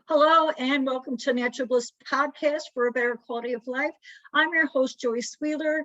Hello and welcome to Natural Bliss Podcast for a better quality of life. I'm your host, Joyce Wheeler,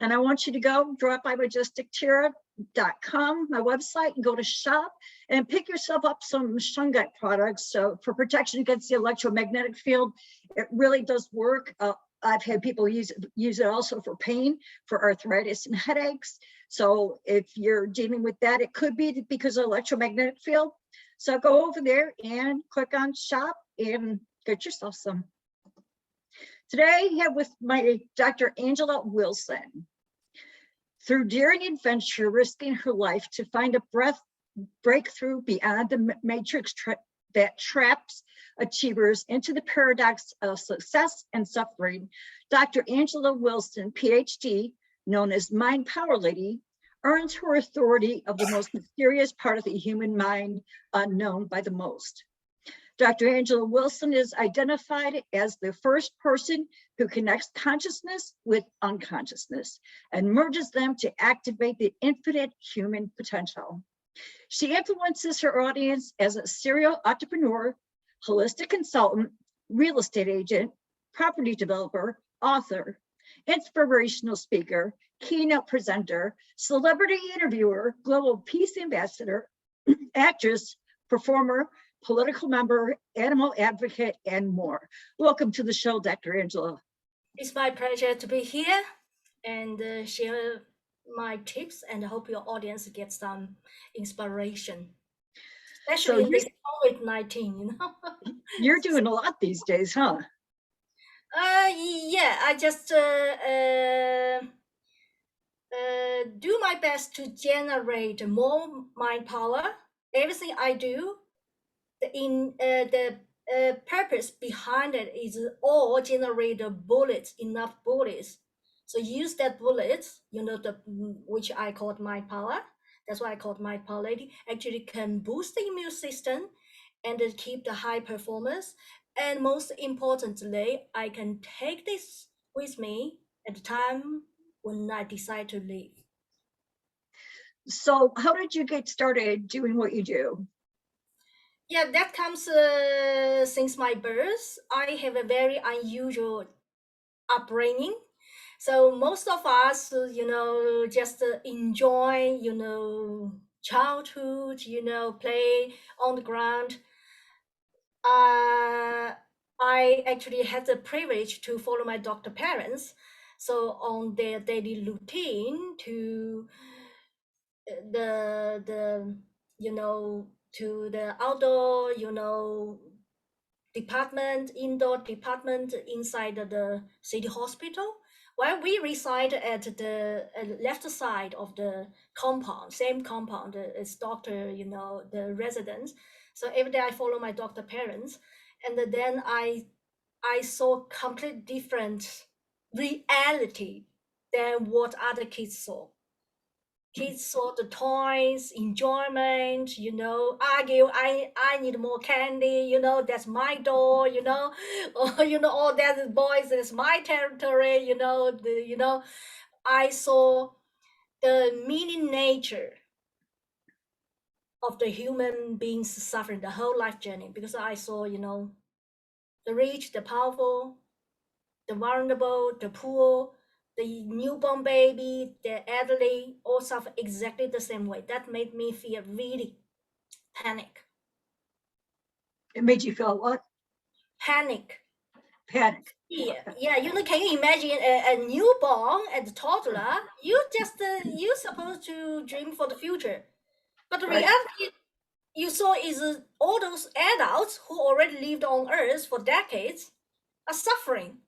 and I want you to drop by majesticterra.com, my website, and go to shop and pick yourself up some shungite products. So for protection against the electromagnetic field, it really does work. I've had people use it also for pain, for arthritis and headaches. So if you're dealing with that, it could be because of electromagnetic field. So go over there and click on shop and get yourself some. Today I have with my Dr. Angela Wilson. Through daring adventure, risking her life to find a breakthrough beyond the matrix that traps achievers into the paradox of success and suffering, Dr. Angela Wilson, Ph.D., known as Mind Power Lady, earns her authority of the most mysterious part of the human mind, unknown by the most. Dr. Angela Wilson is identified as the first person who connects consciousness with unconsciousness and merges them to activate the infinite human potential. She influences her audience as a serial entrepreneur, holistic consultant, real estate agent, property developer, author, inspirational speaker, keynote presenter, celebrity interviewer, global peace ambassador, actress, performer, political member, animal advocate, and more. Welcome to the show, Dr. Angela. It's my pleasure to be here and share my tips, and I hope your audience gets some inspiration, especially in this COVID-19, You're doing a lot these days, huh? Yeah, I just do my best to generate more mind power. Everything I do, the purpose behind it is all generate enough bullets. So use that bullets, which I called mind power. That's why I called mind power lady. Actually, can boost the immune system and keep the high performance. And most importantly, I can take this with me at the time when I decide to leave. So how did you get started doing what you do? Yeah, that comes since my birth. I have a very unusual upbringing. So most of us, just enjoy, childhood, play on the ground. I actually had the privilege to follow my doctor parents. So on their daily routine to to the outdoor, department, indoor department inside the city hospital. While we reside at the left side of the compound, same compound as doctor, the residence. So every day I follow my doctor parents, and then I saw complete different reality than what other kids saw. Kids saw the toys, enjoyment, argue, I need more candy, that's my door, or, all that boys, is my territory, I saw the meaning nature of the human beings suffering the whole life journey, because I saw, the rich, the powerful, the vulnerable, the poor, the newborn baby, the elderly, all suffer exactly the same way. That made me feel really panic. It made you feel what? Panic. Yeah, can you imagine a newborn and a toddler? You're supposed to dream for the future, but the reality you saw is all those adults who already lived on Earth for decades are suffering.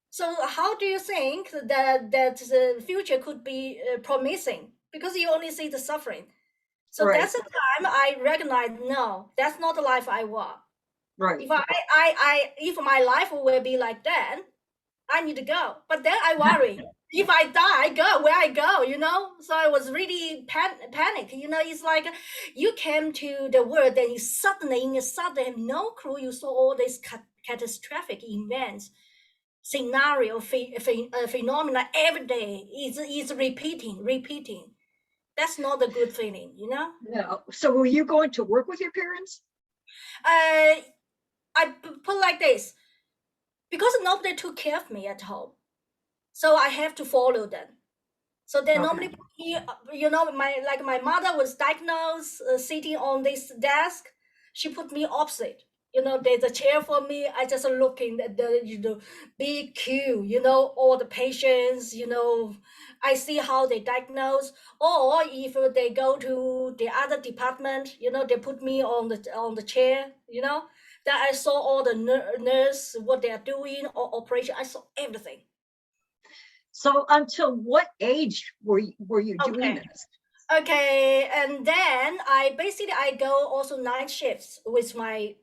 So how do you think that the future could be promising? Because you only see the suffering. So that's the time I recognize, no, that's not the life I want. Right. If my life will be like that, I need to go. But then I worry, if I die, where I go, So I was really panic. It's like you came to the world and you suddenly have no clue. You saw all these catastrophic events. Scenario, phenomena every day is repeating. That's not a good feeling, No. So were you going to work with your parents? I put like this, because nobody took care of me at home, so I have to follow them. So they normally Okay. put me, my mother was diagnosed sitting on this desk. She put me opposite. There's a chair for me. I just looking at the big queue. All the patients. I see how they diagnose. Or if they go to the other department, they put me on the chair. That I saw all the nurse what they are doing or operation. I saw everything. So until what age were you doing Okay. this? Okay, and then I go also night shifts with my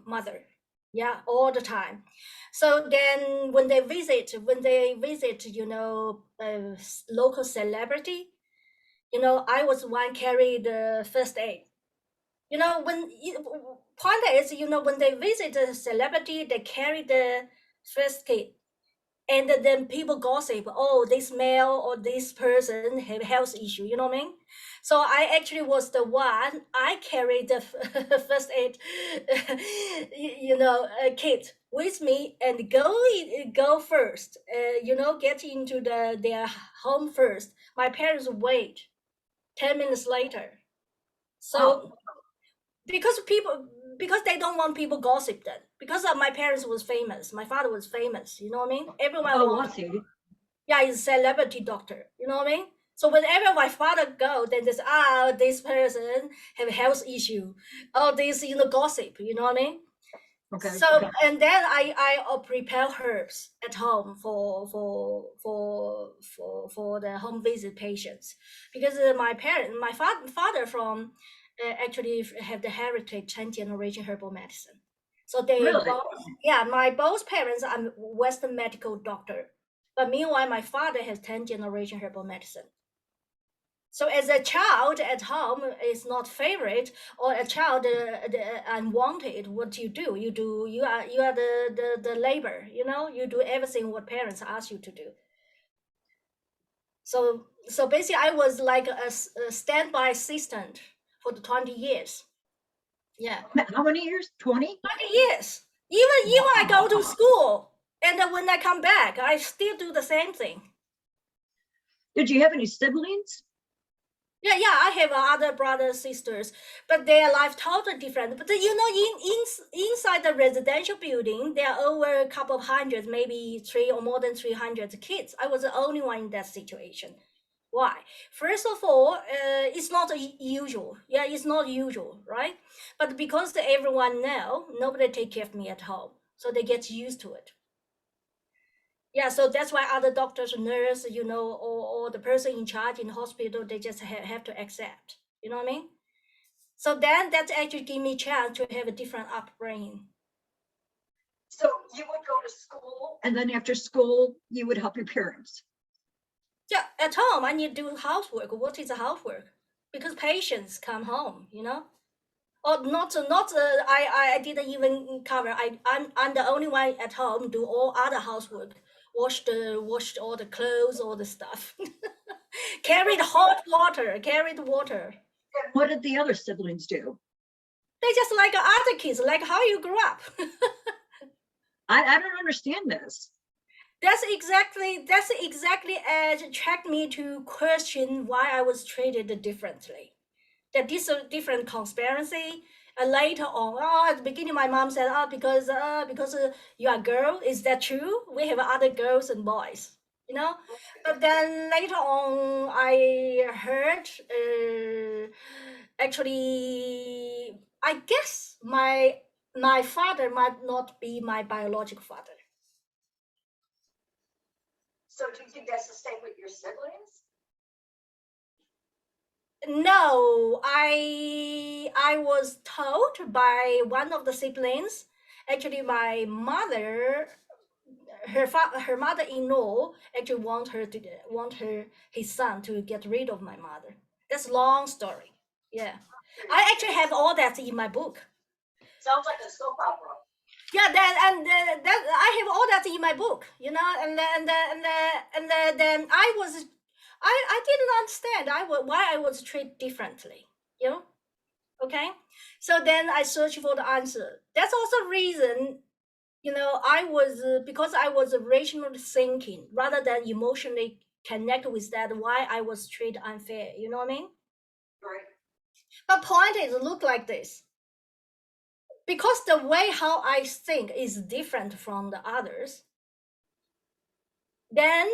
mother, yeah, all the time. So then when they visit, local celebrity, I was one carry the first aid. Point is, when they visit a celebrity, they carry the first aid, and then people gossip, oh, this male or this person have health issue, you know what I mean? So I actually was the one, I carried the first aid kit with me and go first, get into their home first. My parents wait 10 minutes later. Oh, So because they don't want people gossip then, because my parents was famous, my father was famous, you know what I mean? Everyone oh, wants, I see. yeah, he's a celebrity doctor. You know what I mean? So whenever my father go, then this this person have health issue. Oh, this gossip. You know what I mean? Okay. So and then I prepare herbs at home for the home visit patients, because my father from actually have the heritage 10th generation herbal medicine. So they Really? both, yeah, my both parents are Western medical doctor, but meanwhile my father has 10th generation herbal medicine. So as a child at home is not favorite, or a child unwanted, what you are the labor, you do everything what parents ask you to do. So basically I was like a standby assistant for the 20 years. Yeah, How many years? 20? 20 years. Even I go to school, and then when I come back I still do the same thing. Did you have any siblings? Yeah, I have other brothers, sisters, but their life totally different. But inside the residential building, there are over a couple of hundred, maybe three or more than 300 kids. I was the only one in that situation. Why? First of all, it's not usual. Yeah, it's not usual, right? But because everyone know, nobody take care of me at home, so they get used to it. Yeah, so that's why other doctors, nurse, or the person in charge in the hospital, they just have to accept. You know what I mean? So then that actually give me a chance to have a different upbringing. So you would go to school, and then after school, you would help your parents. Yeah, at home I need to do housework. What is the housework? Because patients come home, Or not. I didn't even cover. I'm the only one at home do all other housework. Wash all the clothes, all the stuff. Carry the hot water. Carry the water. And what did the other siblings do? They just like other kids, like how you grew up. I don't understand this. That's exactly as attract me to question why I was treated differently. That this a different conspiracy. And later on, at the beginning, my mom said, because you are a girl. Is that true? We have other girls and boys, you know. But then later on, I heard, actually, I guess my father might not be my biological father. So do you think that's the same with your siblings? No, I was told by one of the siblings. Actually, my mother, her mother-in-law, actually want his son to get rid of my mother. That's a long story. Yeah, I actually have all that in my book. Sounds like a soap opera. Yeah, that I have all that in my book. Then I didn't understand why I was treated differently. You know. Okay, so then I search for the answer. That's also reason, I was because I was rationally thinking rather than emotionally connect with that, why I was treated unfair. You know what I mean? Right. But point is, look like this. Because the way how I think is different from the others, then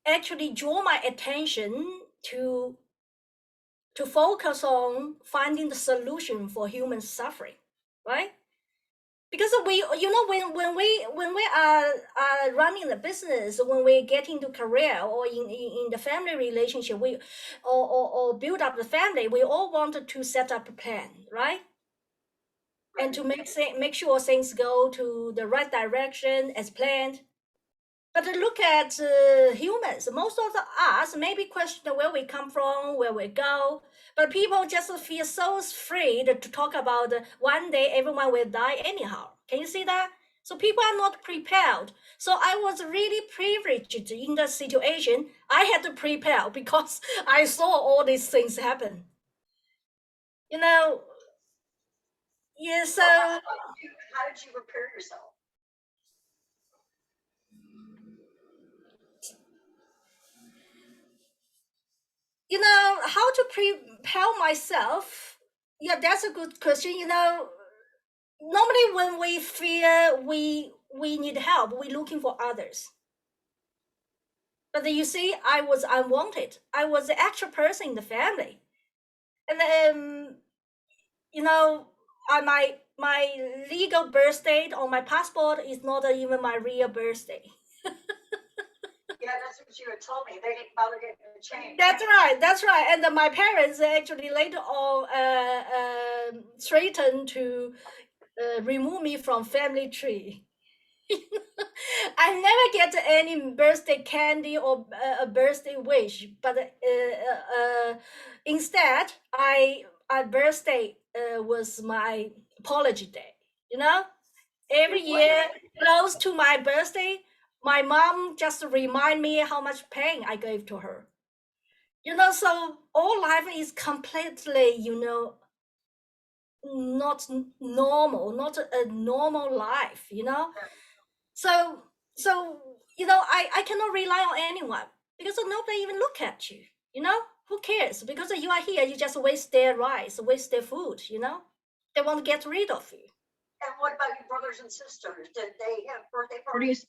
actually draw my attention to focus on finding the solution for human suffering, right? Because when we are running the business, when we get into career or in the family relationship, we or build up the family, we all wanted to set up a plan, right? And to make sure things go to the right direction as planned. But look at humans. Most of us maybe question where we come from, where we go. But people just feel so free to talk about one day everyone will die anyhow. Can you see that? So people are not prepared. So I was really privileged in the situation. I had to prepare because I saw all these things happen. Yeah, so how did you prepare yourself? how to prepare myself. Yeah, that's a good question. Normally when we fear we need help, we're looking for others. But you see, I was unwanted. I was the extra person in the family. And then my legal birth date on my passport is not even my real birthday. Yeah, that's what you had told me. They didn't bother getting it changed. That's right. And my parents actually later on threatened to remove me from family tree. I never get any birthday candy or a birthday wish, but instead, I birthday was my apology day. Every year close to my birthday, my mom just remind me how much pain I gave to her. So all life is completely, not normal, not a normal life. So I cannot rely on anyone because nobody even look at you. Who cares? Because you are here, you just waste their rice, waste their food. They want to get rid of you. And what about your brothers and sisters? Did they have birthday parties?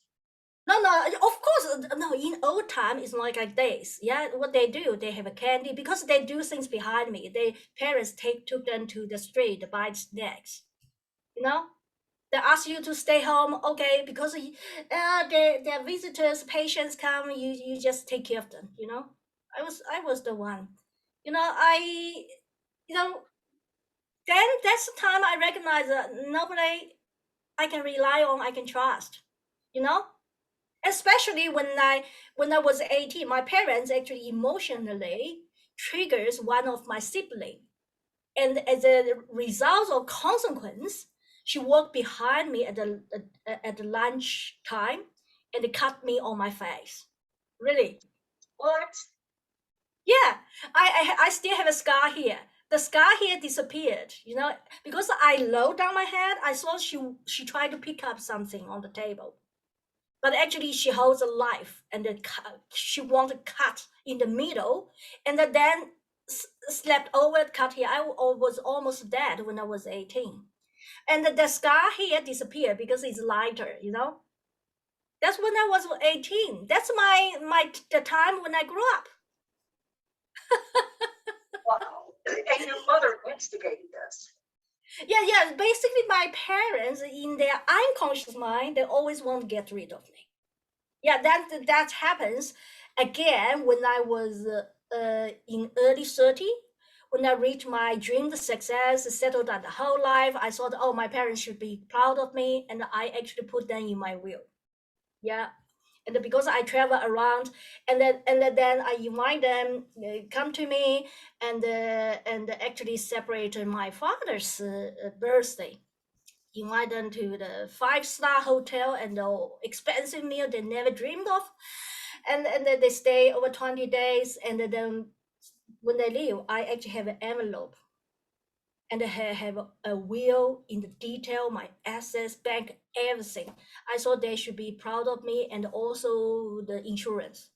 No, of course, no. In old time, it's not like this. Yeah, what they do, they have a candy because they do things behind me. Their parents took them to the street to buy snacks. They ask you to stay home, okay, because their visitors, patients come, you just take care of them. I was the one. I you know then that's the time I recognize that nobody I can rely on, I can trust. You know, especially when I was 18, my parents actually emotionally triggers one of my siblings, and as a result or consequence, she walked behind me at the lunch time and cut me on my face. Really? What? Yeah, I still have a scar here. The scar here disappeared, because I lowered down my head. I saw she tried to pick up something on the table, but actually she holds a knife and then she wanted to cut in the middle, and then slept over, cut here. I was almost dead when I was 18, and the scar here disappeared because it's lighter. That's when I was 18. That's the time when I grew up. Wow. And your mother instigated this. Yeah. Basically, my parents, in their unconscious mind, they always want to get rid of me. Yeah, that happens again when I was in early 30. When I reached my dream success, settled down the whole life, I thought, oh, my parents should be proud of me, and I actually put them in my will. Yeah, and because I travel around, and then I invite them come to me, and actually celebrate my father's birthday. Invite them to the 5-star hotel and the expensive meal they never dreamed of, and then they stay over 20 days, and then when they leave, I actually have an envelope, and I have a will in the detail, my assets, bank, everything. I thought they should be proud of me, and also the insurance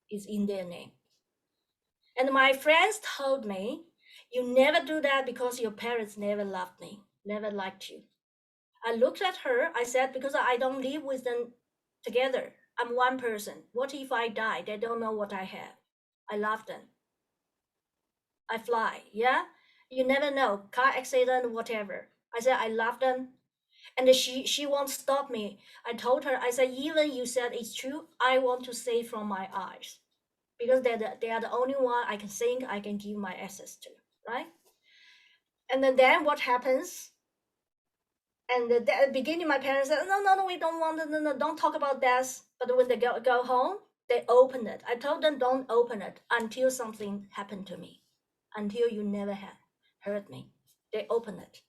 is in their name. And my friends told me, you never do that because your parents never loved me, never liked you. I looked at her, I said, because I don't live with them together. I'm one person. What if I die? They don't know what I have. I love them. I fly, yeah? You never know, car accident, whatever. I said, I love them. And she won't stop me. I told her, I said, even you said it's true, I want to say from my eyes. Because they are the only one I can think I can give my access to, right? And then what happens? And at the beginning, my parents said, no, we don't want it, no, don't talk about that. But when they go home, they open it. I told them, don't open it until something happened to me, until you never had hurt me. They open it.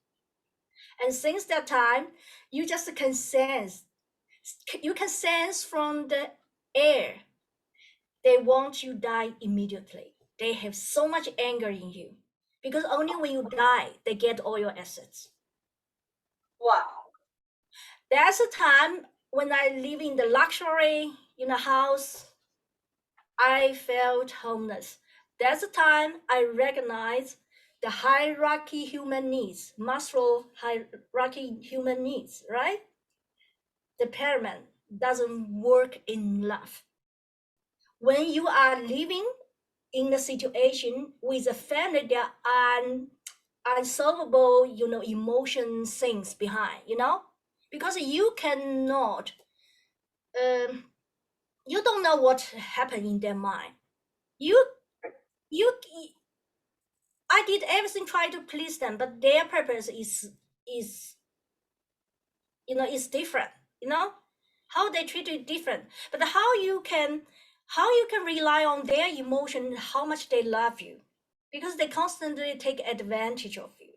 And since that time, you just can sense, you can sense from the air, they want you die immediately. They have so much anger in you because only when you die, they get all your assets. Wow. There's a time when I live in the luxury in a house, I felt homeless. That's the time I recognized the hierarchy human needs, Maslow hierarchy human needs, right? The pyramid doesn't work in love. When you are living in a situation with a family, there are unsolvable, emotion things behind, because you cannot, you don't know what happened in their mind. You, I did everything try to please them, but their purpose is, is different. How they treat you different. But how you can rely on their emotion, how much they love you, because they constantly take advantage of you.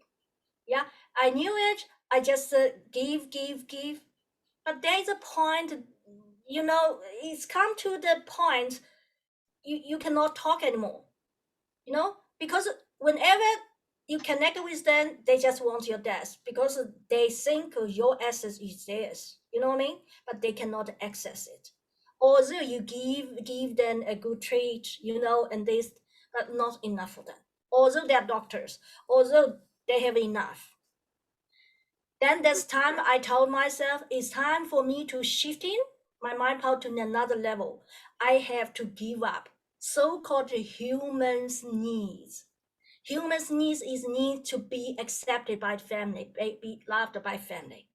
Yeah, I knew it. I just give. But there's a point, it's come to the point you cannot talk anymore, because whenever you connect with them, they just want your death because they think your assets is theirs, you know what I mean? But they cannot access it. Although you give them a good treat, and this, but not enough for them. Although they're doctors, although they have enough. Then this time I told myself it's time for me to shift in my mind power to another level. I have to give up so-called humans' needs. Humans' needs is need to be accepted by family, be loved by family.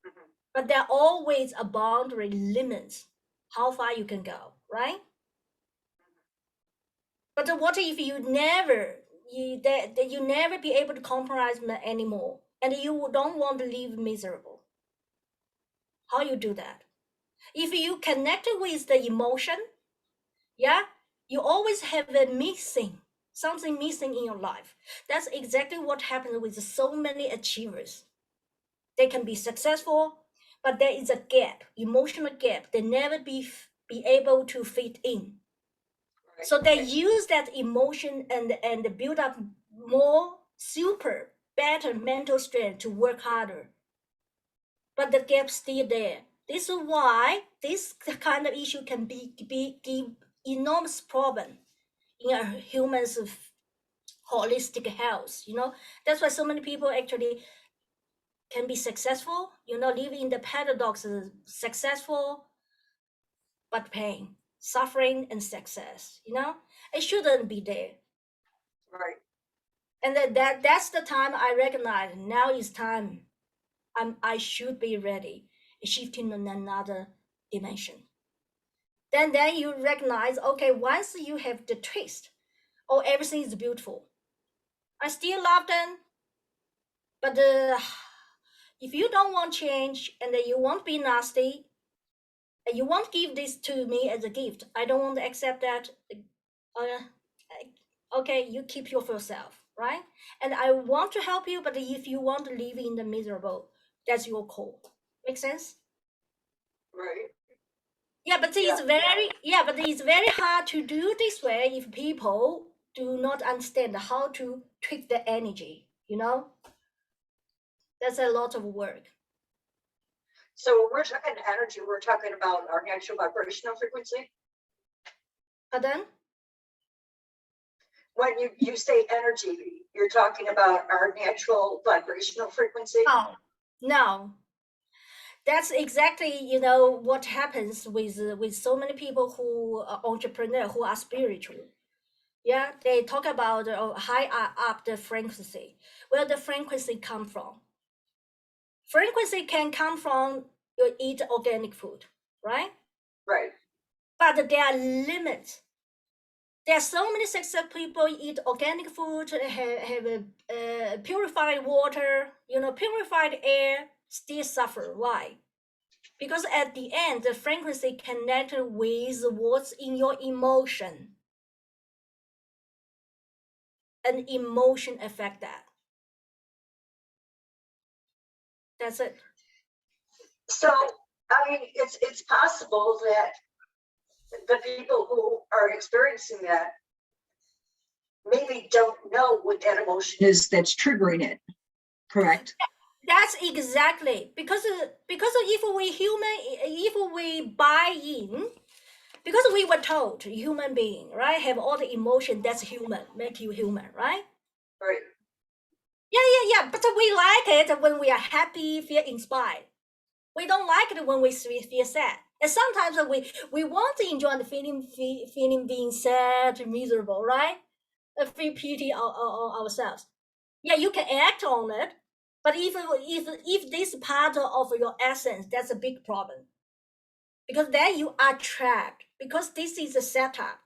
Mm-hmm. But there are always a boundary limits how far you can go, right? But what if you never be able to compromise anymore, and you don't want to live miserable? How you do that? If you connect with the emotion, yeah, you always have something missing in your life. That's exactly what happens with so many achievers. They can be successful, but there is a gap, emotional gap. They never be able to fit in. Right. So they use that emotion and build up more better mental strength to work harder. But the gap's still there. This is why this kind of issue can give enormous problem in a human's holistic health. That's why so many people actually can be successful. Live in the paradox of successful but pain, suffering and success. It shouldn't be there. Right. And that's the time I recognize now is time. I should be ready, shifting in another dimension. Then you recognize, okay, once you have the twist, everything is beautiful. I still love them, but if you don't want change and you won't be nasty, and you won't give this to me as a gift, I don't want to accept that. Okay, you keep it for yourself, right? And I want to help you, but if you want to live in the miserable, that's your call. Make sense? Right. Yeah, but it's very hard to do this way if people do not understand how to tweak the energy. you know. That's a lot of work. So when we're talking energy, we're talking about our natural vibrational frequency. Pardon? When you say energy, you're talking about our natural vibrational frequency? Oh, no. That's exactly, you know, what happens with so many people who are entrepreneur, who are spiritual. Yeah, they talk about high up the frequency. Where the frequency come from? Frequency can come from you eat organic food, right? Right. But there are limits. There are so many successful people eat organic food, have purified water, you know, purified air, still suffer. Why? Because at the end, the frequency connected with what's in your emotion. An emotion affect that. That's it. So, I mean, it's possible that the people who are experiencing that maybe don't know what that emotion is that's triggering it, correct? That's exactly because if we human, if we buy in, because we were told human being, right, have all the emotion that's human, make you human, right? Right. Yeah. But we like it when we are happy, feel inspired. We don't like it when we feel sad. And sometimes we want to enjoy the feeling being sad, miserable, right? Feel pity ourselves. Yeah, you can act on it, but if this part of your essence, that's a big problem. Because then you are trapped. Because this is a setup.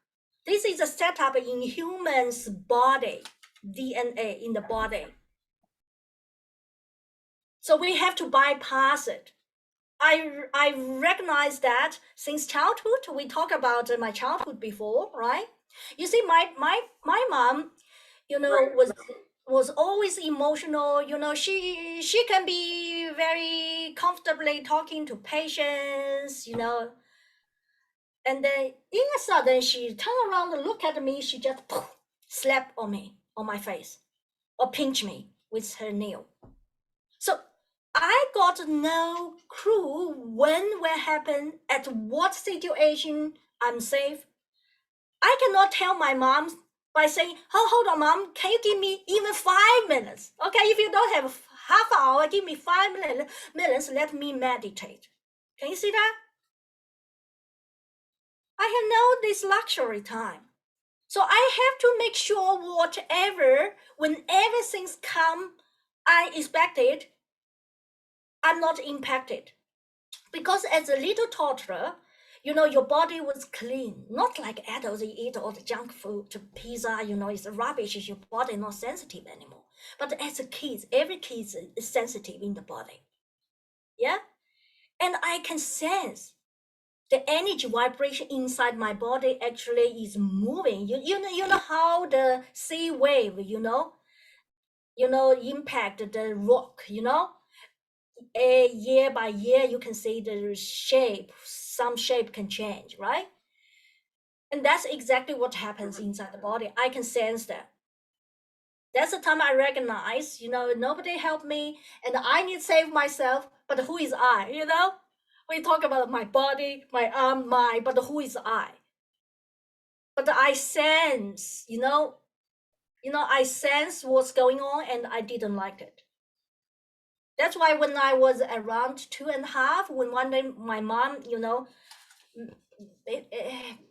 This is a setup in humans' body, DNA in the body. So we have to bypass it. I recognize that since childhood. We talk about my childhood before, right? You see, my mom, you know, Right. was always emotional. You know, she can be very comfortably talking to patients, you know, and then in a sudden she turned around and looked at me. She just poof, slapped on me, on my face, or pinch me with her nail. So I got no clue when will happen, at what situation I'm safe. I cannot tell my mom by saying, "Oh, hold on, mom, can you give me even 5 minutes? Okay, if you don't have half hour, give me 5 minutes, let me meditate." Can you see that? I have no this luxury time. So I have to make sure whenever things come unexpected, I'm not impacted. Because as a little toddler, you know, your body was clean, not like adults, you eat all the junk food, pizza, you know, it's rubbish, your body not sensitive anymore. But as a kid, every kid is sensitive in the body. Yeah? And I can sense the energy vibration inside my body actually is moving. You know how the sea wave, impact the rock, you know? Year by year, you can see the shape. Some shape can change, right? And that's exactly what happens inside the body. I can sense that. That's the time I recognize, you know, nobody helped me and I need to save myself. But who is I? You know, we talk about my body, my arm, but who is I? But I sense, I sense what's going on, and I didn't like it. That's why when I was around 2.5, when one day my mom, it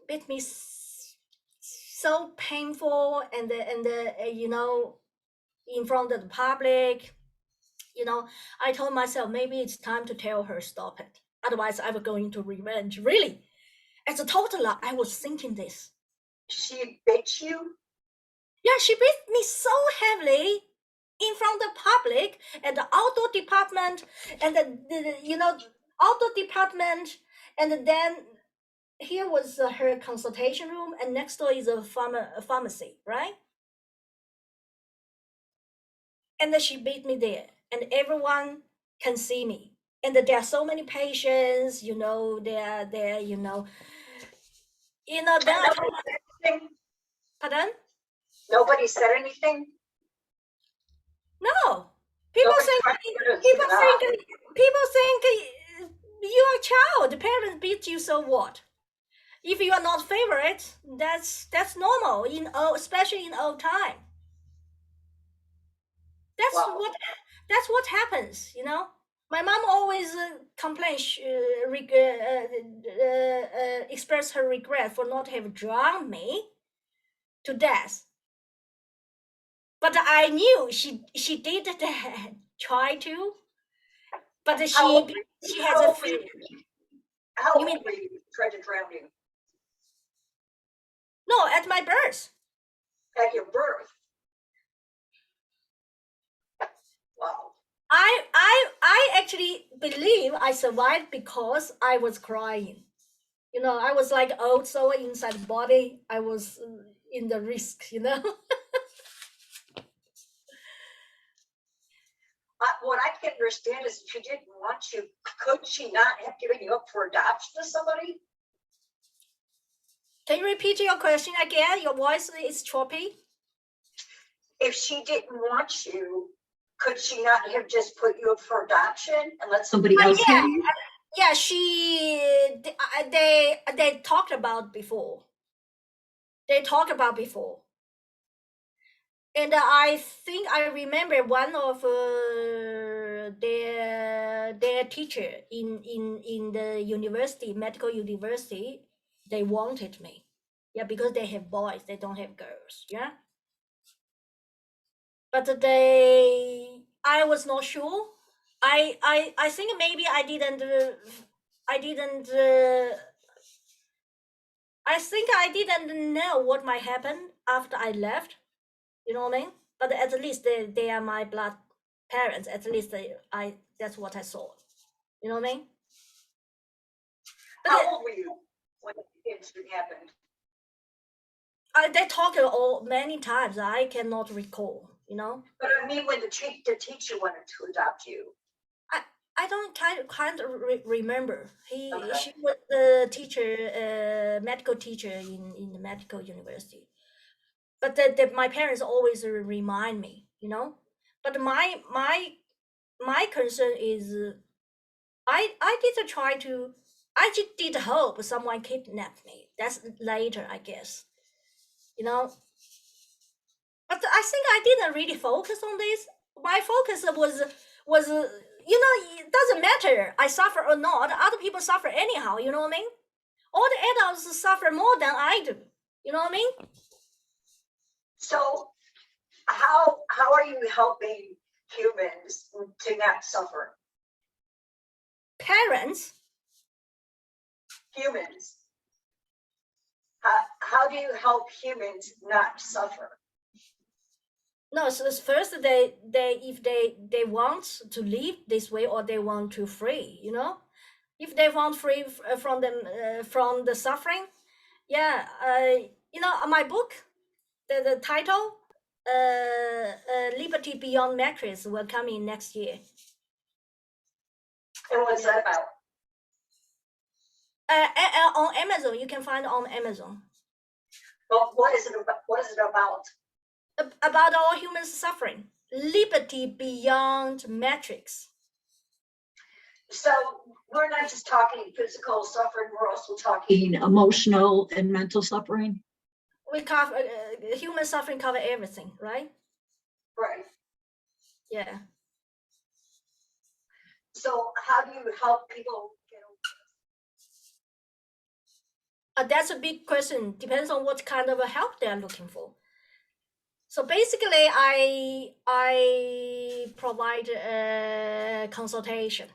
bit me so painful, and in front of the public, I told myself maybe it's time to tell her stop it. Otherwise, I was going to revenge. Really, as a toddler, I was thinking this. She bit you? Yeah, she bit me so heavily in front of the public at the outdoor department, and the outdoor department, and then here was her consultation room, and next door is a pharmacy, right? And then she beat me there, and everyone can see me. And there are so many patients, they're then I told Anything? pardon? Nobody said anything? No, people think you're a child. The parents beat you, so what? If you are not favorite, that's normal especially in old time. That's Wow. what happens, you know. My mom always complains, express her regret for not have drowned me to death. But I knew she did try to, but she has a fear. How You mean old were you tried to drown you? no? At my birth. At your birth? Wow. I actually believe I survived because I was crying. You know, I was like old soul inside the body. I was in the risk, you know. What I can understand is if she didn't want you, could she not have given you up for adoption to somebody? Can you repeat your question again? Your voice is choppy. If she didn't want you, could she not have just put you up for adoption and let somebody else have you? Yeah, they talked about before. And I think I remember one of their teacher in the university, medical university, they wanted me. Yeah, because they have boys, they don't have girls. Yeah. But I was not sure. I think maybe I didn't I think I didn't know what might happen after I left. You know what I mean? But at least they are my blood parents. At least that's what I saw. You know what I mean? But How old were you when the incident happened? they talked all many times. I cannot recall. You know. But I mean, when the teacher wanted to adopt you. I don't kind of remember. She Okay. was the teacher, medical teacher in the medical university. But my parents always remind me, you know. But my concern is, I did try to, I just did hope someone kidnapped me. That's later, I guess, you know. But I think I didn't really focus on this. My focus was you know, it doesn't matter I suffer or not. Other people suffer anyhow. You know what I mean? All the adults suffer more than I do. You know what I mean? So how are you helping humans to not suffer? Parents. Humans. How do you help humans not suffer? No, so first they if they want to live this way or they want to free, you know, if they want free from them from the suffering, yeah, you know, my book, the title, Liberty Beyond Matrix will come in next year. And what's that about? On Amazon, you can find it on Amazon. Well, what is it about? What is it about? About all humans suffering, liberty beyond matrix. So we're not just talking physical suffering, we're also talking emotional and mental suffering. We cover human suffering, cover everything, right? Right. Yeah. So how do you help people get over That's a big question. Depends on what kind of a help they are looking for. So basically, I provide a consultation.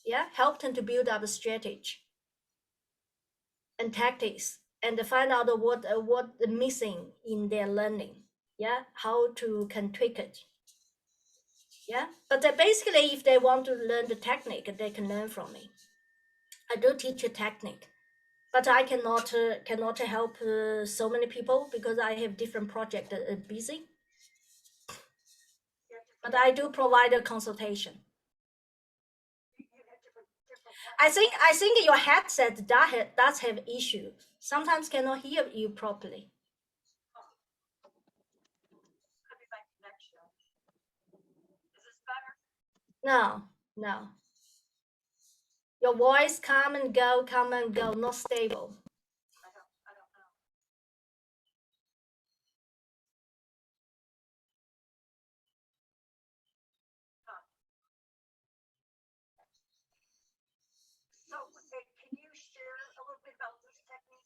Yeah, help them to build up a strategy and tactics, and to find out what missing in their learning. Yeah, how to can tweak it. Yeah, but basically, if they want to learn the technique, they can learn from me. I do teach a technique, but I cannot help so many people because I have different projects busy. But I do provide a consultation. I think your headset does have issue. Sometimes cannot hear you properly. Could be my connection. Is this better? No, No. Your voice come and go, not stable. I don't know. Huh. So, can you share a little bit about this technique?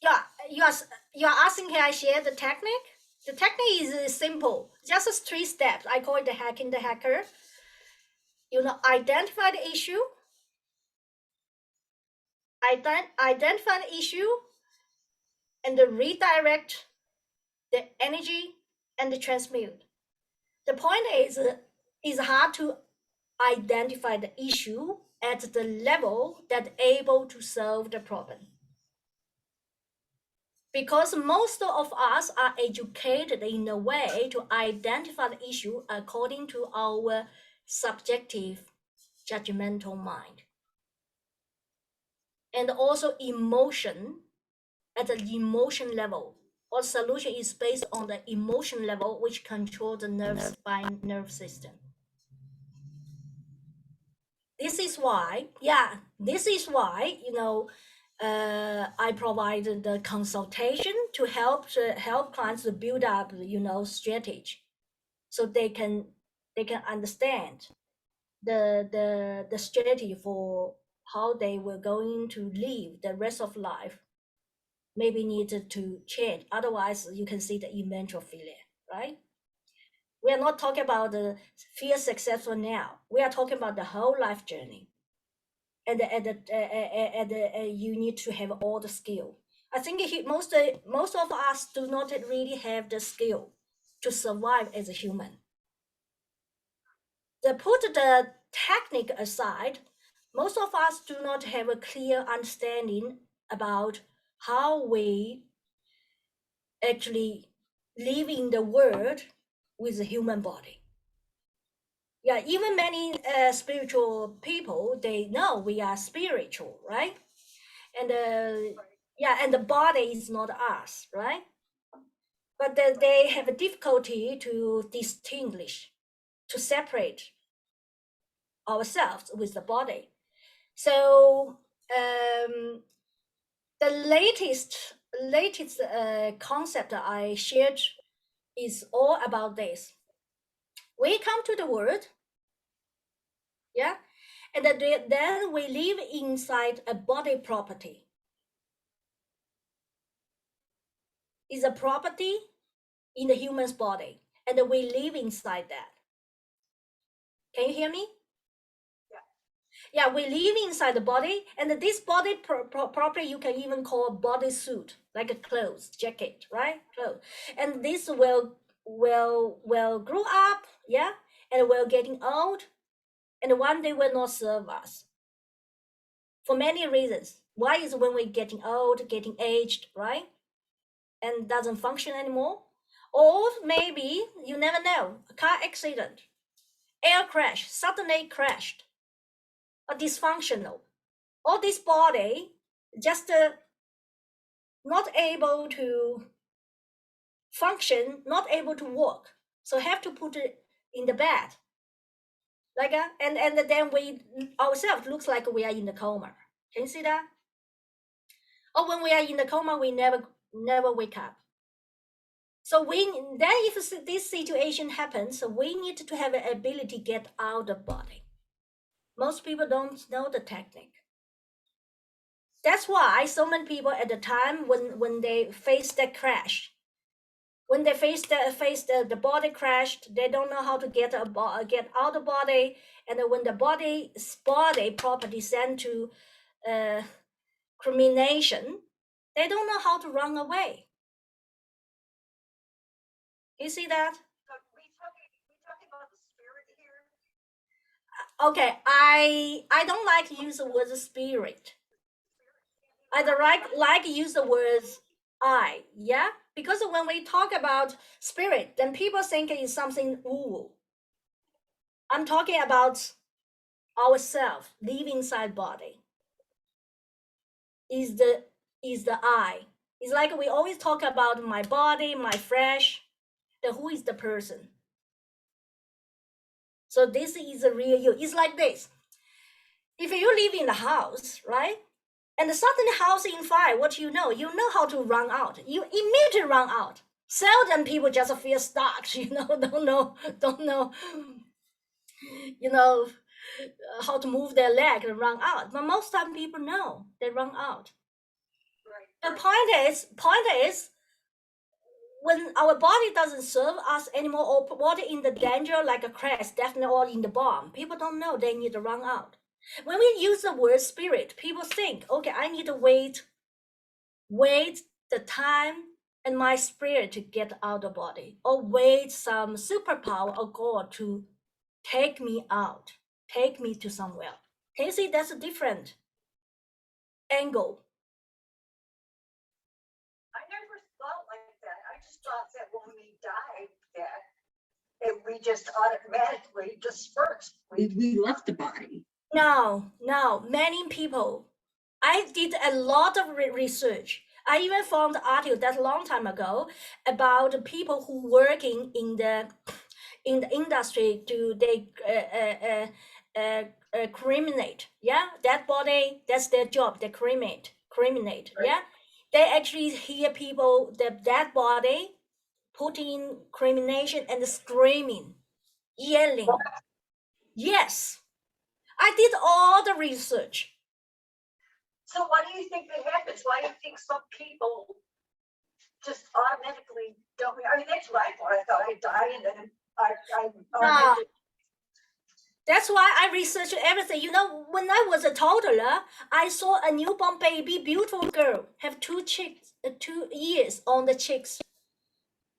Yeah, you are asking can I share the technique? The technique is simple, just 3 steps. I call it the hacking the hacker. Identify the issue, identify the issue, and then redirect the energy and the transmute. The point is, it's hard to identify the issue at the level that able to solve the problem. Because most of us are educated in a way to identify the issue according to our subjective judgmental mind. And also emotion at the emotion level. Or solution is based on the emotion level, which controls the nerve system. This is why, I provided the consultation to help clients to build up, strategy, so they can understand the strategy for how they were going to live the rest of life. Maybe needed to change. Otherwise, you can see the eventual failure, right? We are not talking about the feel successful now. We are talking about the whole life journey. And you need to have all the skill. I think most of us do not really have the skill to survive as a human. To put the technique aside, most of us do not have a clear understanding about how we actually live in the world with a human body. Yeah, even many spiritual people, they know we are spiritual, right? And and the body is not us, right? But they have a difficulty to distinguish, to separate ourselves with the body. So the latest concept that I shared is all about this. We come to the world, yeah, and then we live inside a body property. Is a property in the human's body, and we live inside that. Can you hear me? Yeah, we live inside the body, and this body property you can even call a body suit, like a clothes, jacket, right? Clothes. And this will grow up, yeah, and will getting old, and one day will not serve us for many reasons. Why is when we're getting old, getting aged, right, and doesn't function anymore? Or maybe you never know, a car accident, air crash, suddenly crashed, or dysfunctional. All this body just not able to function, not able to work. So have to put it in the bed. Like and then we ourselves looks like we are in the coma. Can you see that? Or when we are in the coma, we never wake up. So if this situation happens, we need to have an ability to get out of the body. Most people don't know the technique. That's why so many people at the time when they face that crash, when they face the body crashed, they don't know how to get out the body, and when the body property sent to cremation, they don't know how to run away. You see that? So we talking about the spirit here. Okay, I don't like to use the word spirit. I don't like use the words I, yeah, because when we talk about spirit, then people think it's something woo. I'm talking about ourself, live inside body. Is the I. It's like we always talk about my body, my flesh. Then who is the person? So this is a real you. It's like this. If you live in the house, right? And suddenly house in fire, what you know? You know how to run out. You immediately run out. Seldom people just feel stuck, don't know, how to move their leg and run out. But most time people know they run out. Right. The point is, when our body doesn't serve us anymore, or body in the danger like a crash, definitely or in the bomb, people don't know they need to run out. When we use the word spirit, people think, okay, I need to wait the time and my spirit to get out of the body, or wait some superpower or God to take me out, take me to somewhere. Can you see that's a different angle? I never thought like that. I just thought that when we died, that we just automatically dispersed. We left the body. No, many people. I did a lot of research. I even found an article that long time ago about people who working in the industry to they criminate. Yeah, that body, that's their job. They criminate. Right. Yeah, they actually hear people that body put in crimination and screaming, yelling. Yes, I did all the research. So what do you think that happens? Why do you think some people just automatically don't? I mean, that's what I thought. I thought I'd die and then I automatically. That's why I researched everything. When I was a toddler, I saw a newborn baby, beautiful girl, have 2 years on the cheeks.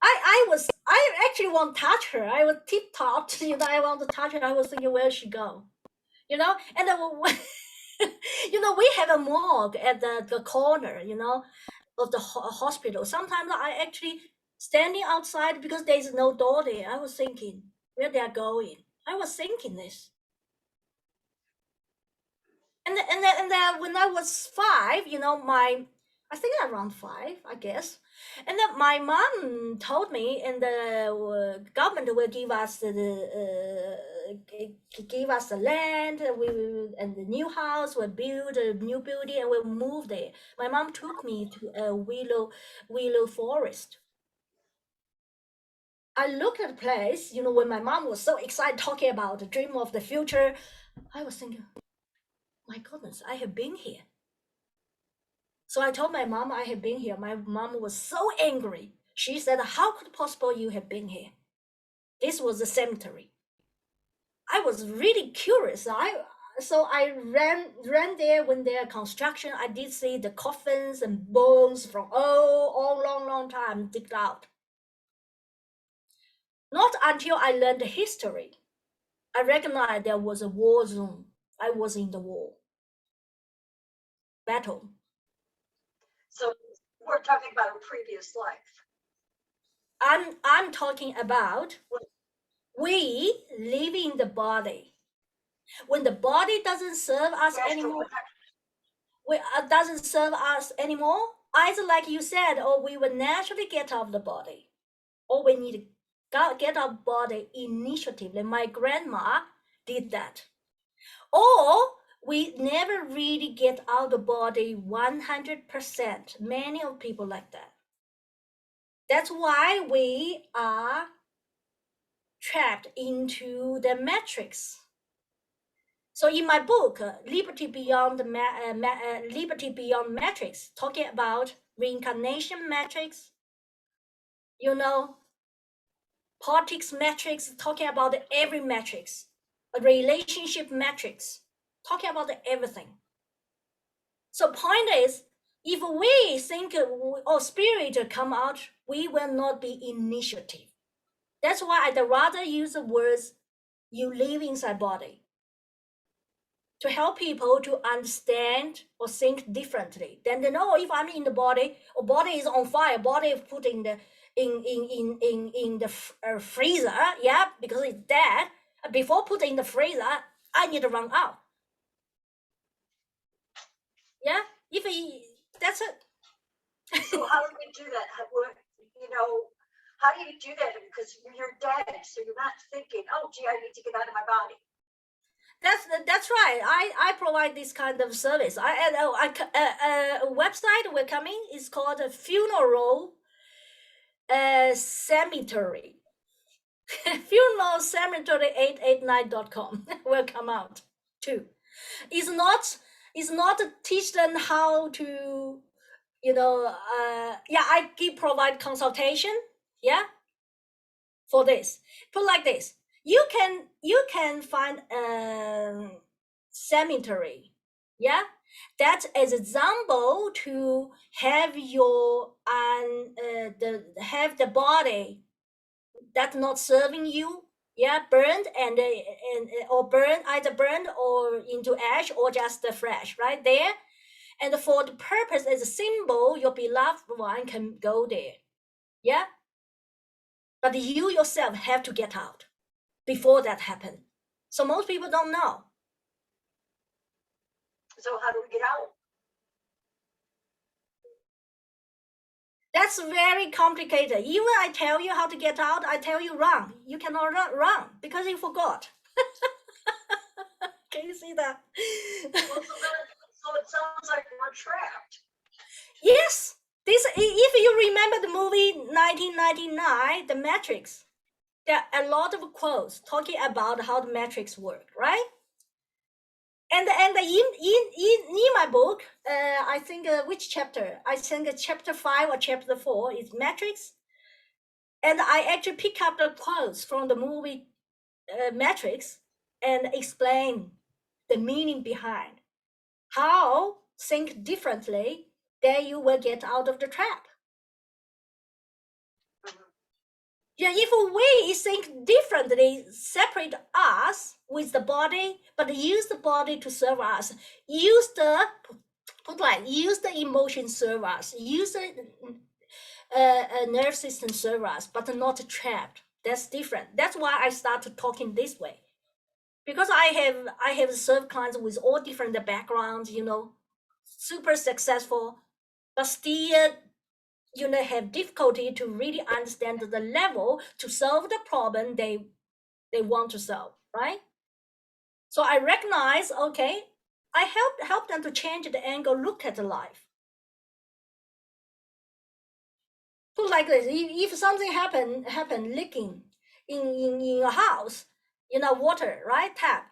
I actually want to touch her. I was tip-topped, I want to touch her. I was thinking, where she go? And then, we have a morgue at the corner, of the hospital. Sometimes I actually standing outside because there's no door there. I was thinking where they are going. I was thinking this. And then when I was 5, I think around 5, I guess. And then my mom told me, and the government will give us give us the land, and the new house, will build a new building, and we'll move there. My mom took me to a willow forest. I looked at the place, when my mom was so excited talking about the dream of the future, I was thinking, my goodness, I have been here. So I told my mom I had been here. My mom was so angry. She said, how could possible you have been here? This was the cemetery. I was really curious. So I ran there when there construction. I did see the coffins and bones from all long time digged out. Not until I learned the history, I recognized there was a war zone. I was in the war battle. So we're talking about a previous life. I'm talking about we live in the body. When the body doesn't serve us anymore, either like you said, or we will naturally get out of the body, or we need to get out of the body initiatively. My grandma did that. Or we never really get out of the body 100%. Many of people like that. That's why we are trapped into the matrix. So in my book, Liberty Beyond Matrix, talking about reincarnation matrix, politics matrix, talking about every matrix, a relationship matrix, talking about everything. So point is, if we think or spirit come out, we will not be initiative. That's why I'd rather use the words you live inside body, to help people to understand or think differently. Then they know if I'm in the body, or body is on fire, body is put in the freezer, yeah, because it's dead. Before putting in the freezer, I need to run out. Yeah, that's it. So how do we do that? How do you do that? Because you're dead, so you're not thinking, oh, gee, I need to get out of my body. That's right. I provide this kind of service. A website we're coming is called a funeral cemetery. Funeral cemetery 889.com will come out too. It's not teach them how to, I provide consultation, yeah, for this. Put like this, you can find a cemetery, yeah, that is example to have your have the body that's not serving you, yeah, burned and or burned, either burned or into ash or just the flesh right there, and for the purpose as a symbol your beloved one can go there, yeah, but you yourself have to get out before that happens. So most people don't know. So how do we get out? That's very complicated. Even I tell you how to get out, I tell you run. You cannot run because you forgot. Can you see that? Well, so it sounds like we're trapped. Yes. This, if you remember the movie 1999, The Matrix, there are a lot of quotes talking about how the Matrix worked, right? And in my book, I think which chapter? I think chapter 5 or chapter 4 is Matrix. And I actually pick up the quotes from the movie Matrix and explain the meaning behind how think differently, then you will get out of the trap. Yeah, if we think differently, separate us with the body, but use the body to serve us, use the emotion serve us, use the nerve system serve us, but not trapped. That's different. That's why I started talking this way, because I have served clients with all different backgrounds, super successful, but still have difficulty to really understand the level to solve the problem they want to solve, right? So I recognize, okay, I help them to change the angle, look at life. Put like this: if something happen leaking in your house, water, right, tap,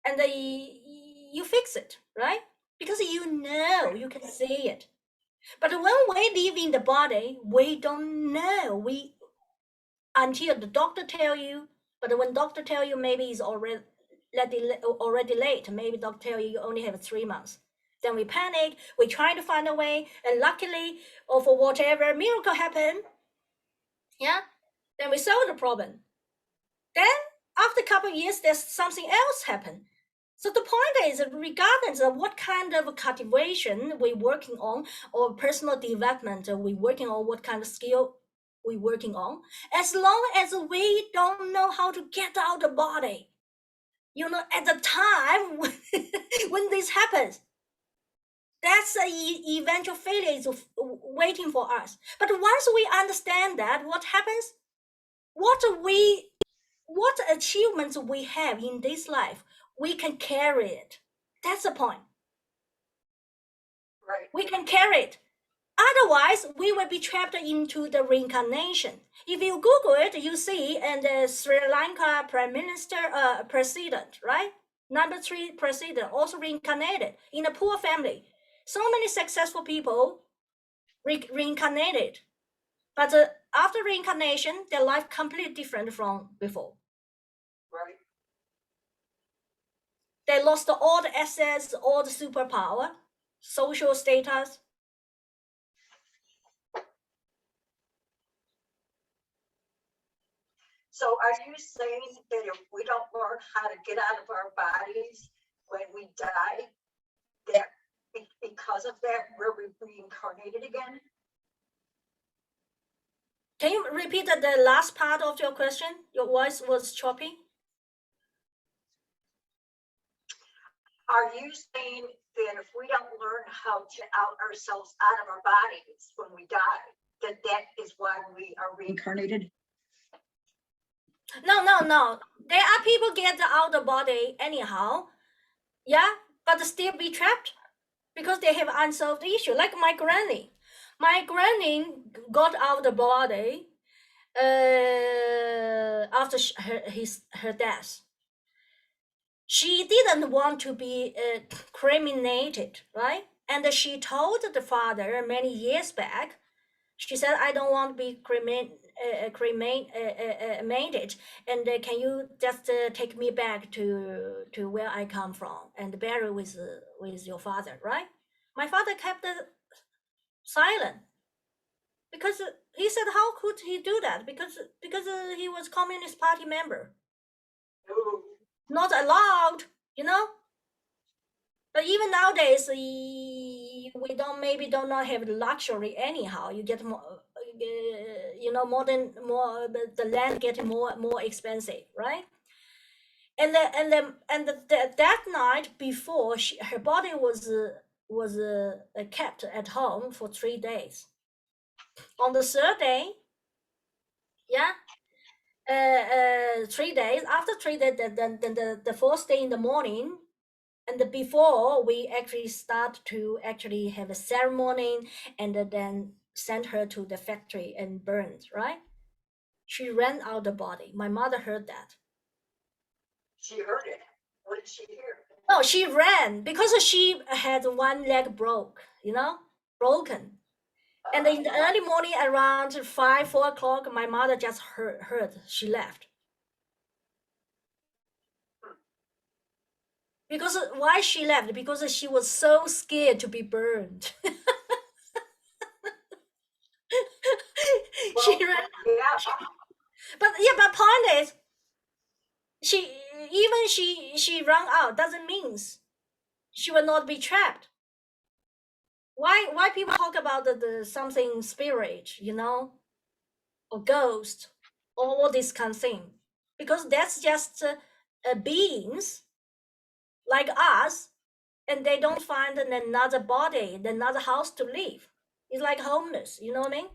and you fix it, right? Because you can see it. But when we live in the body, we don't know. Until the doctor tell you. But when doctor tell you, maybe it's already late. Maybe doctor tell you only have 3 months. Then we panic. We try to find a way, and luckily, or for whatever miracle happen, yeah, then we solve the problem. Then after a couple of years, there's something else happen. So the point is, regardless of what kind of cultivation we're working on, or personal development we're working on, what kind of skill we're working on, as long as we don't know how to get out the body, at the time when this happens, that's an eventual failure is waiting for us. But once we understand that, what happens? What achievements we have in this life, we can carry it. That's the point. Right. We can carry it. Otherwise, we will be trapped into the reincarnation. If you Google it, you see, and the Sri Lanka Prime Minister, President, right? Number 3 President, also reincarnated in a poor family. So many successful people reincarnated. But after reincarnation, their life completely different from before. Right. They lost all the assets, all the superpower, social status. So are you saying that if we don't learn how to get out of our bodies when we die, that because of that, we're reincarnated again? Can you repeat the last part of your question? Your voice was choppy. Are you saying that if we don't learn how to out ourselves out of our bodies when we die, that is why we are reincarnated? No. There are people get out of the body anyhow, yeah, but still be trapped because they have unsolved issue. Like my granny. My granny got out of the body after her death. She didn't want to be cremated, right? And she told the father many years back, she said, I don't want to be cremated, and can you just take me back to where I come from and bury with your father, right? My father kept silent because he said, how could he do that? Because he was Communist Party member, not allowed, you know. But even nowadays, we don't not have the luxury anyhow. You get more, the land getting more expensive, right? And that night before, her body was kept at home for 3 days. On the third day, yeah, 3 days after 3 days, then the fourth day in the morning. And before we actually start to actually have a ceremony and then send her to the factory and burned, right? She ran out the body. My mother heard that. She heard it. What did she hear? No, she ran because she had one leg broken. And in the early morning, around 4 o'clock, my mother just heard she left. Because why she left? Because she was so scared to be burned. She ran. Yeah. But point is, she run out doesn't mean she will not be trapped. Why people talk about the something spirit, or ghost, or all this kind of thing? Because that's just beings like us, and they don't find another body, another house to live. It's like homeless, you know what I mean?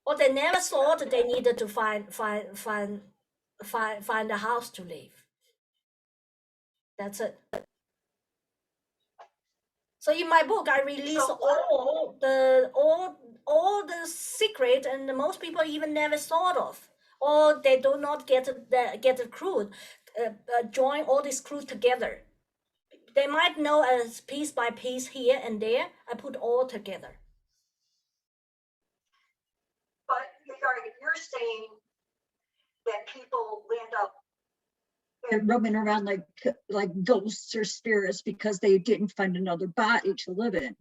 Or they never thought they needed to find a house to live. That's it. So in my book, I release all the secret, and most people even never thought of, or they do not get the clue, join all these clues together. They might know as piece by piece here and there. I put all together. But you're saying that people land up roaming around like ghosts or spirits because they didn't find another body to live in.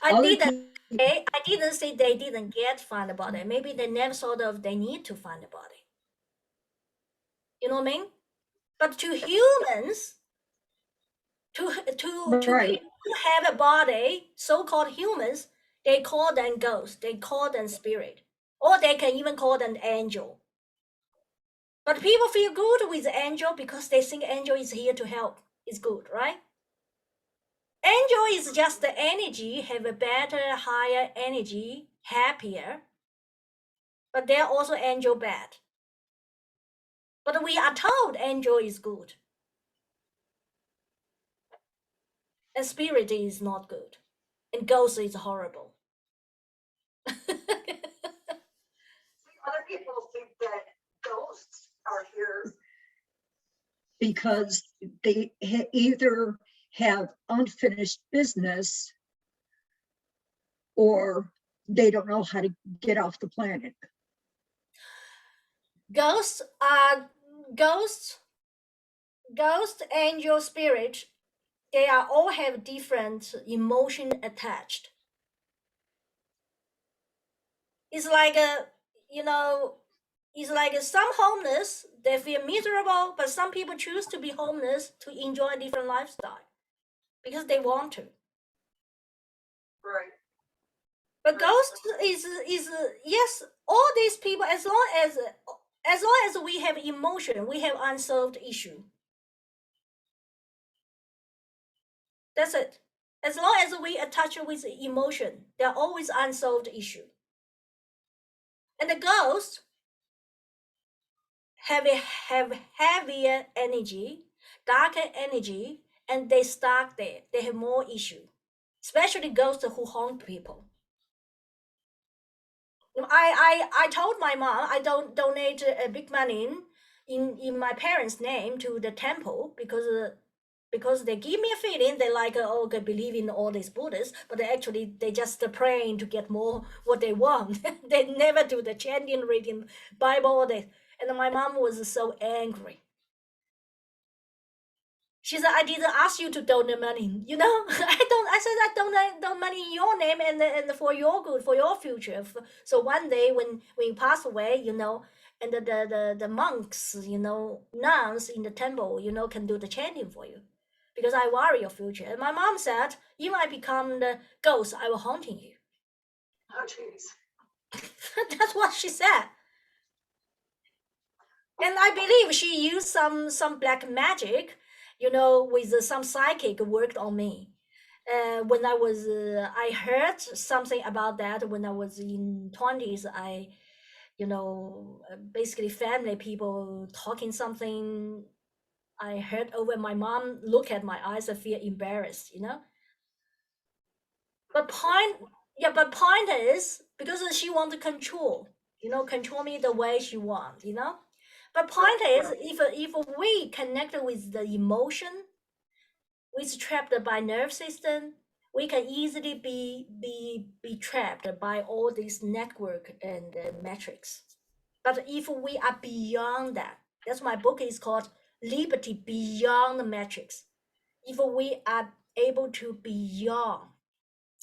I didn't say they didn't find a body. Maybe they never thought of they need to find a body. You know what I mean? But to humans, to Right. people who have a body, so-called humans, they call them ghosts, they call them spirit, or they can even call them angel. But people feel good with angel because they think angel is here to help. It's good, right? Angel is just the energy, have a better, higher energy, happier. But they're also angel bad. But we are told angel is good. And spirit is not good. And ghost is horrible. Other people think that ghosts are here because they either have unfinished business or they don't know how to get off the planet. Ghosts, angel, spirit, they are all have different emotion attached. It's like some homeless, they feel miserable, but some people choose to be homeless to enjoy a different lifestyle because they want to. Right. But ghost is yes, all these people, as long as we have emotion, we have unsolved issue. That's it. As long as we attach with emotion, there are always unsolved issue. And the ghosts have heavier energy, darker energy, and they stuck there. They have more issue, especially ghosts who haunt people. I told my mom I don't donate big money in my parents' name to the temple because they give me a feeling they like okay believe in all these Buddhists, but they just praying to get more what they want. They never do the chanting, reading Bible, all this. And my mom was so angry. She said, I didn't ask you to donate money, you know? I said, I donate money in your name and for your good, for your future. So one day when you pass away, you know, and the monks, you know, nuns in the temple, you know, can do the chanting for you. Because I worry your future. And my mom said, if I become the ghost, I will haunting you. Oh, jeez. That's what she said. And I believe she used some black magic, you know, with some psychic worked on me. When I heard something about that when I was in 20s. You know, basically family people talking something. I heard over my mom look at my eyes and feel embarrassed, you know. But point is because she want to control, you know, control me the way she want, you know. But point is, if we connect with the emotion, with trapped by nerve system, we can easily be trapped by all these network and metrics. But if we are beyond that, that's my book is called Liberty Beyond the Metrics. If we are able to beyond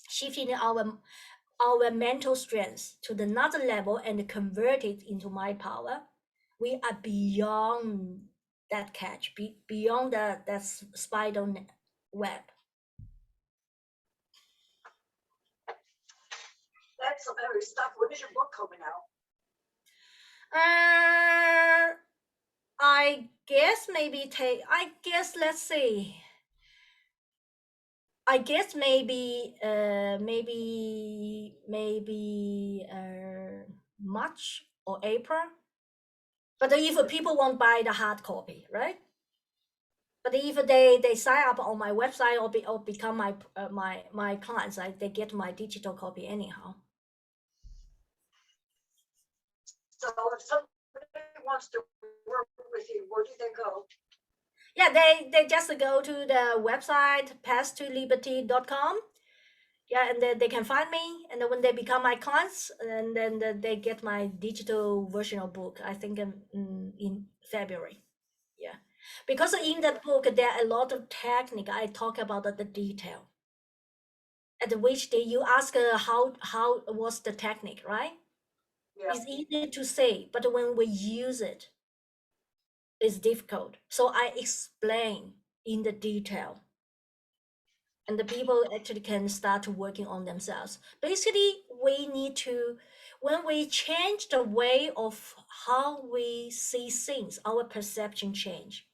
shifting our mental strength to another level and convert it into my power, we are beyond that catch, beyond that spider web. That's some other stuff. When is your book coming out? I guess let's see. I guess maybe March or April. But if people won't buy the hard copy, right? But if they sign up on my website or become my clients, they get my digital copy anyhow. So if somebody wants to work with you, where do they go? Yeah, they just go to the website passtoliberty.com. Yeah, and then they can find me, and then when they become my clients, and then they get my digital version of book. I think in February. Yeah, because in that book there are a lot of technique. I talk about the detail. At which day you ask how was the technique, right? Yeah. It's easy to say, but when we use it, it's difficult. So I explain in the detail, and the people actually can start working on themselves. Basically, we need to, when we change the way of how we see things, our perception change.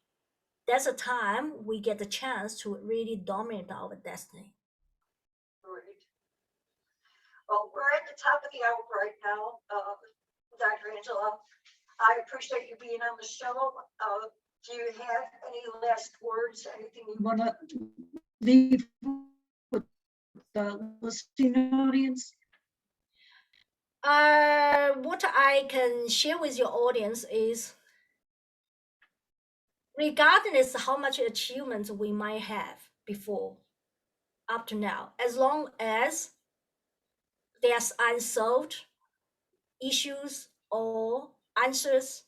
That's a time we get the chance to really dominate our destiny. Great. Well, we're at the top of the hour right now, Dr. Angela. I appreciate you being on the show. Do you have any last words? Anything you want to leave with the listening audience? What I can share with your audience is, regardless how much achievements we might have before, up to now, as long as there's unsolved issues or answers,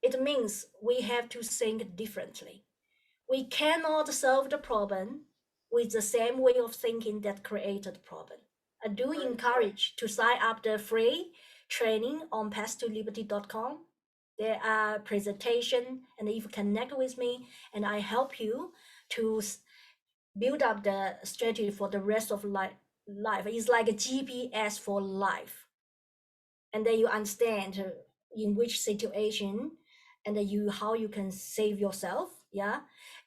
it means we have to think differently. We cannot solve the problem with the same way of thinking that created the problem. I do encourage to sign up the free training on passtoliberty.com. There are presentation, and if you connect with me, and I help you to build up the strategy for the rest of life. It's like a GPS for life, and then you understand in which situation and how you can save yourself yeah,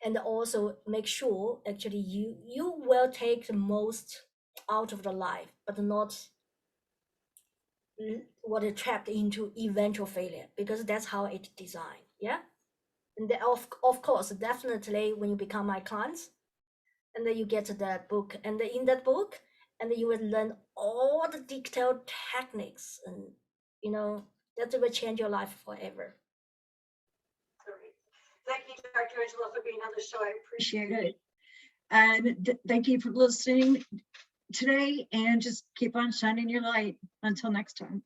and also make sure actually you will take the most out of the life, but not what is trapped into eventual failure, because that's how it's designed. Yeah. And then of course, definitely when you become my clients, and then you get that book, and then in that book, and then you will learn all the detailed techniques, and you know that will change your life forever. Great. Thank you, Dr. Angela, for being on the show. I appreciate it. And thank you for listening today, and just keep on shining your light. Until next time.